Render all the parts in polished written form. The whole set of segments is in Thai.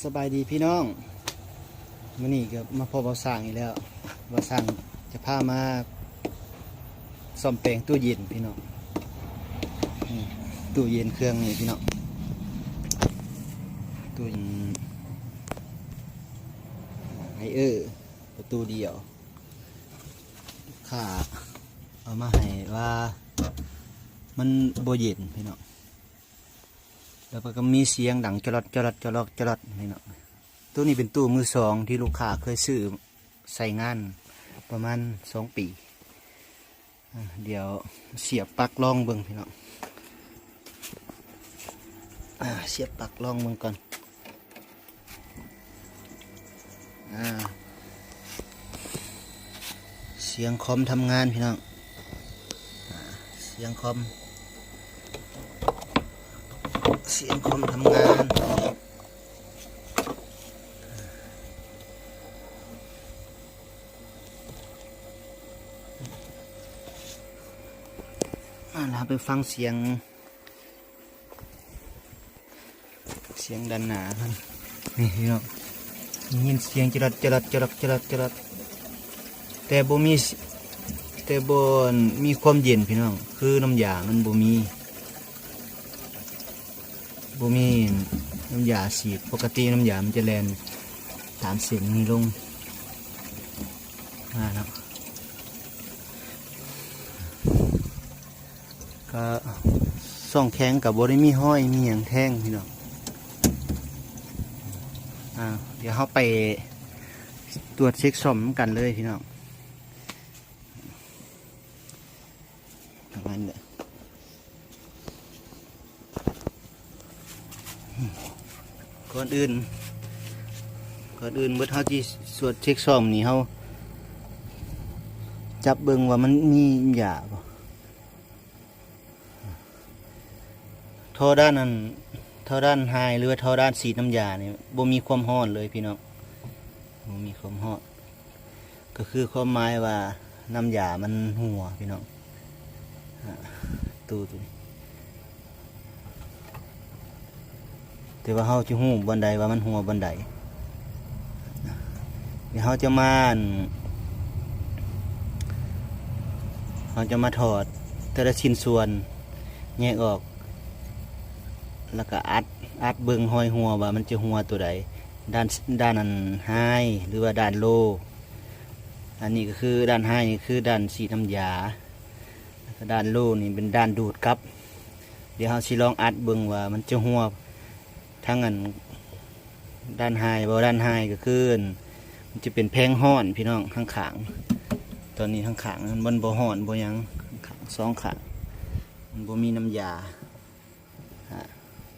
สบายดีพี่น้องมื้อนี้ก็มาพบเบาสร้างอีกแล้วเบาสร้างจะพามาซ่อมแปลงตู้เย็นพี่น้องตู้เย็นเครื่องนี่พี่น้องตู้เย็นประตูเดียวค่าเอามาให้ว่ามันบ่เย็นพี่น้องแล้วก็มีเสียงดังจรดนี่เนาะตู้นี้เป็นตู้มือสองที่ลูกค้าเคยซื้อใส่งานประมาณ2 ปีเดี๋ยวเสียบปลั๊กลองเบิ่งพี่น้องเสียบปลั๊กลองเบิ่งก่อนเสียงคอมทำงานพี่น้องเสียงคอมทำงานเราไปฟังเสียงด้านหน้าครับนี่พี่น้องยินเสียงจรัดแต่บ่มีความเย็นพี่น้องคือน้ำยามันบ่มีน้ำยาฉีดปกติน้ำยามันจะแลนตามเส้นนี้ลงเนาะก็ส่องแข้งกับบ่ได้มีห้อยมีอย่างแท่งพี่น้องเดี๋ยวเขาไปตรวจเช็คซ่อมกันเลยพี่น้องประมาณนี้ก่อนอื่นเมื่อเขาที่ตรวจเช็คซ่อมนี่เขาจับเบิ่งว่ามันมีหยาบ่ท่อด้านไฮหรือว่าท่อด้านสีน้ำยาเนี่ยบ่มีความร้อนเลยพี่น้องบ่มีความร้อนก็คือความหมายว่าน้ำยามันหัวพี่น้องตู้นี้แต่ว่าเขาจะหูบันไดว่ามันหัวบันไดเดี๋ยวเขาจะมาถอดแต่ละชิ้นส่วนแยกออกแล้วก็อัดเบิ่งห้อยหัวว่ามันจะหัวตัวใดด้านนั้นไฮหรือว่าด้านโลอันนี้ก็คือด้านไฮนี่คือด้านสีน้ำยาด้านโลนี่เป็นด้านดูดกับเดี๋ยวเราสิลองอัดเบิ่งว่ามันจะหัวทั้งอันด้านไฮด้านไฮก็คือมันจะเป็นแพงห้อนพี่น้องข้างขางตอนนี้ข้างขางมันบ่ห้อนบ่ยังข้างสองขางมันบ่มีน้ำยา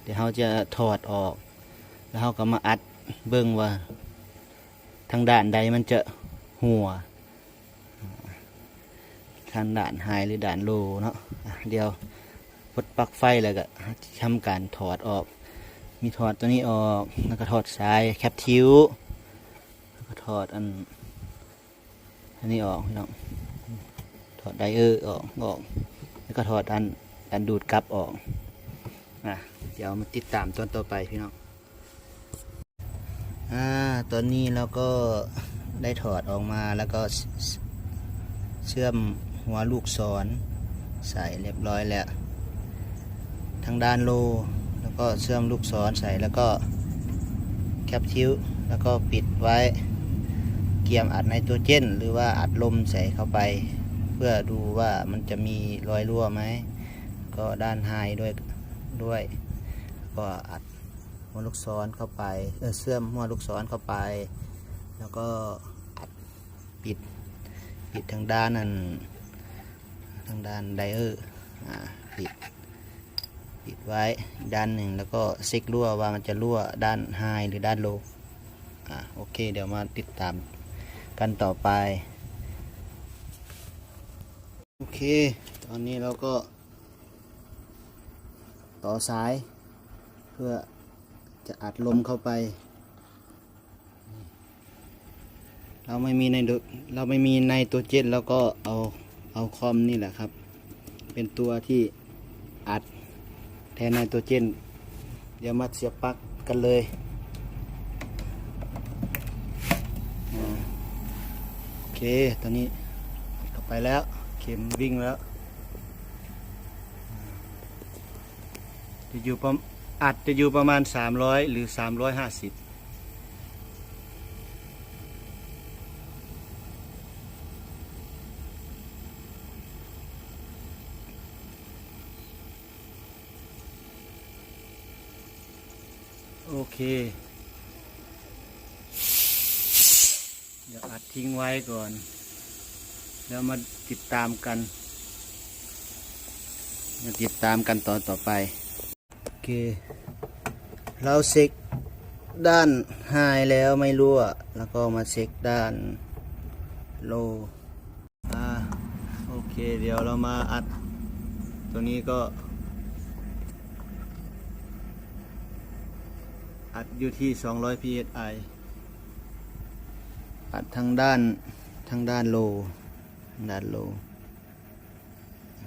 เดี๋ยวเราจะถอดออกแล้วเราก็มาอัดเบิ่งว่าทางด้านใดมันจะหัวทางด้านไฮหรือด้านโลเนาะเดี๋ยวปลดปลั๊กไฟแล้วก็ทำการถอดออกมีถอดตัวนี้ออกแล้วก็ถอดสายแคปทิวแล้วก็ถอดอันนี้ออกพี่น้องถอดไดเออร์ออกแล้วก็ถอดอันดูดกลับออกเดี๋ยวมาติดตามตอนต่อไปพี่น้องตอนนี้เราก็ได้ถอดออกมาแล้วก็เชื่อมหัวลูกศรใส่เรียบร้อยแล้วทางด้านโลแล้วก็เชื่อมลูกศรใส่แล้วก็แคปทิวแล้วก็ปิดไว้เกียมอัดไนโตรเจนหรือว่าอัดลมใส่เข้าไปเพื่อดูว่ามันจะมีรอยรั่วไหมก็ด้านไฮด้วยก็อัดหัวลูกศรเข้าไปเชื่อมหัวลูกศรเข้าไปแล้วก็อัดปิดทางด้านไดเออร์ปิดไว้ด้านหนึ่งแล้วก็เช็ครั่วว่ามันจะรั่วด้านไฮหรือด้านโลโอเคเดี๋ยวมาติดตามกันต่อไปโอเคตอนนี้เราก็ต่อสายเพื่อจะอัดลมเข้าไปเราไม่มีในตัวเจ็ตแล้วก็เอาคอมนี่แหละครับเป็นตัวที่อัดแทนในตัวเจ็ตเดี๋ยวมาเสียบปลั๊กกันเลย โอเคตอนนี้เข้าไปแล้วเข็มวิ่งแล้วจะอยู่อัดจะอยู่ประมาณ300หรือ350โอเคเดี๋ยวอัดทิ้งไว้ก่อนแล้วมาติดตามกันตอนต่อไปโอเคเราเช็คด้านไฮแล้วไม่รั่วแล้วก็มาเช็คด้านโลโอเคเดี๋ยวเรามาอัดตัวนี้ก็อัดอยู่ที่200 psi อัดทางด้านโล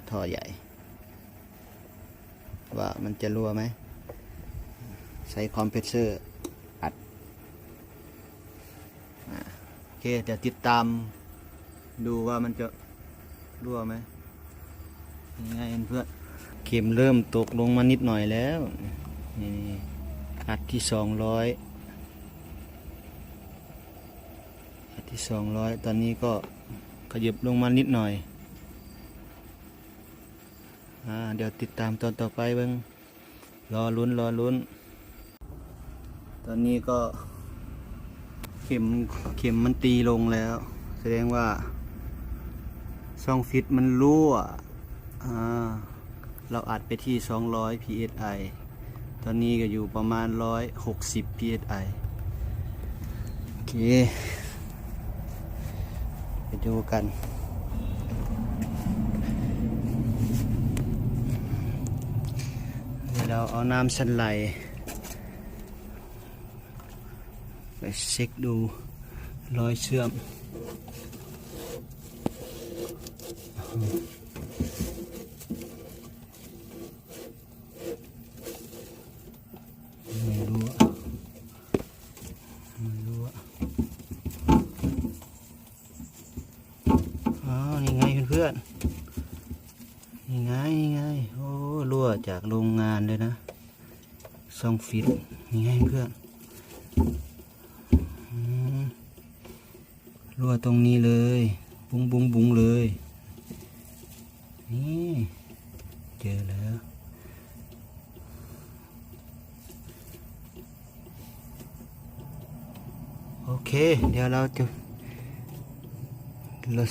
ท่อใหญ่ว่ามันจะรั่วไหมใส่คอมเพรสเซอร์อัดโอเคเดี๋ยวติดตามดูว่ามันจะรั่วไหมยังไงเพื่อนเข็มเริ่มตกลงมานิดหน่อยแล้วนี่อัดที่200ตอนนี้ก็ขยับลงมานิดหน่อยเดี๋ยวติดตามตอนต่อไปเบิ่งรอลุ้นตอนนี้ก็เข็มมันตีลงแล้วแสดงว่าช่องฟิตมันรั่วเราอัดไปที่200 psi ตอนนี้ก็อยู่ประมาณ160 psi โอเคไปดูกันเดี๋ยวเราเอาน้ำสันไหลไปเช็คดูรอยเชื่อมไม่รู้นี่ไงเพื่อนๆนี่ไงโอ้รั่วจากโรงงานเลยนะช่องฟิตนี่ไงเพื่อนรั่วตรงนี้เลยบุ้งเลยนี่เจอแล้วโอเคเดี๋ยวเรา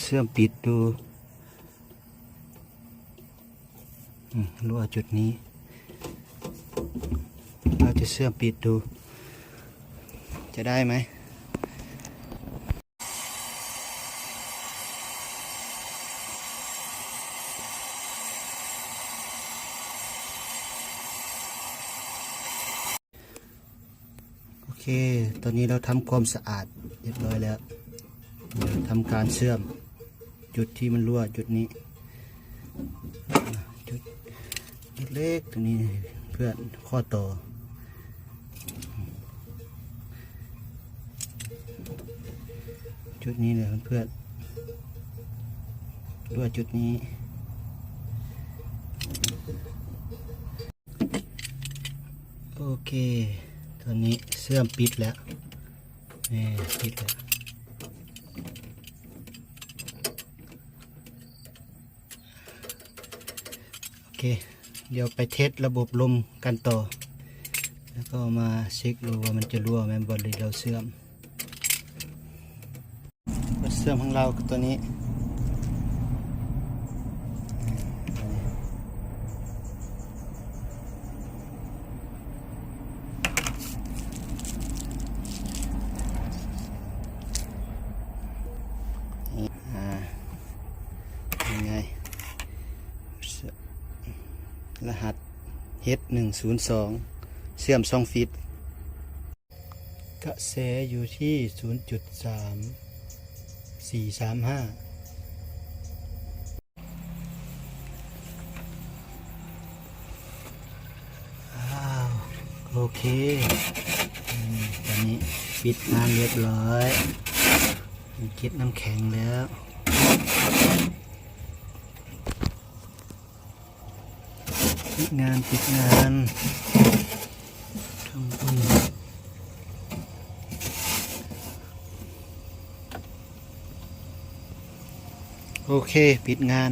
เชื่อมปิดดูรั่วจุดนี้เราจะเชื่อมปิดดูจะได้ไหมโอเคตอนนี้เราทำความสะอาดเรียบร้อยแล้วเดี๋ยวทำการเชื่อมจุดที่มันรั่วจุดนี้จุดเล็กๆตัวนี้เพื่อนข้อต่อจุดนี้เลยเพื่อนรั่วจุดนี้โอเคตอนนี้เชื่อมปิดแล้วปิดแล้วโอเคเดี๋ยวไปเทสระบบลมกันต่อแล้วก็มาเช็คดูว่ามันจะรั่วไหมบริเราเชื่อมของเราตัวนี้ยังไงรหัส H102 เชื่อม2 ฟิตกระแสอยู่ที่ 0.3435โอเคตอนนี้ปิดงานเรียบร้อย เก็บน้ำแข็งแล้วปิดงานทำบุญโอเคปิดงาน